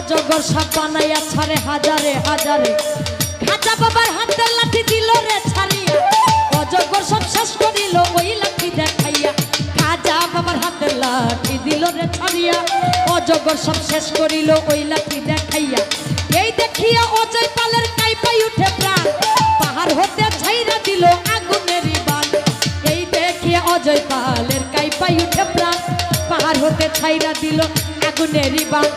অজগর সাপ বানাইয়া ছাড়ে হাজারে হাজারে খাজা বাবার হাতের লাঠি দিল রে ছাড়িয়া অজগর সব শেষ করিল ওই লাঠি দেখাইয়া খাজা বাবার হাতের লাঠি দিল রে ছাড়িয়া অজগর সব শেষ করিল ওই লাঠি দেখাইয়া এই দেখিয়া অজয় পালের কাইপাই উঠে প্রাণ পাহাড় হতে ছাইরা দিল আগুনের বান এই দেখিয়া অজয় পালের কাইপাই উঠে প্রাণ পাহাড় হতে ছাইরা দিল আগুনের বান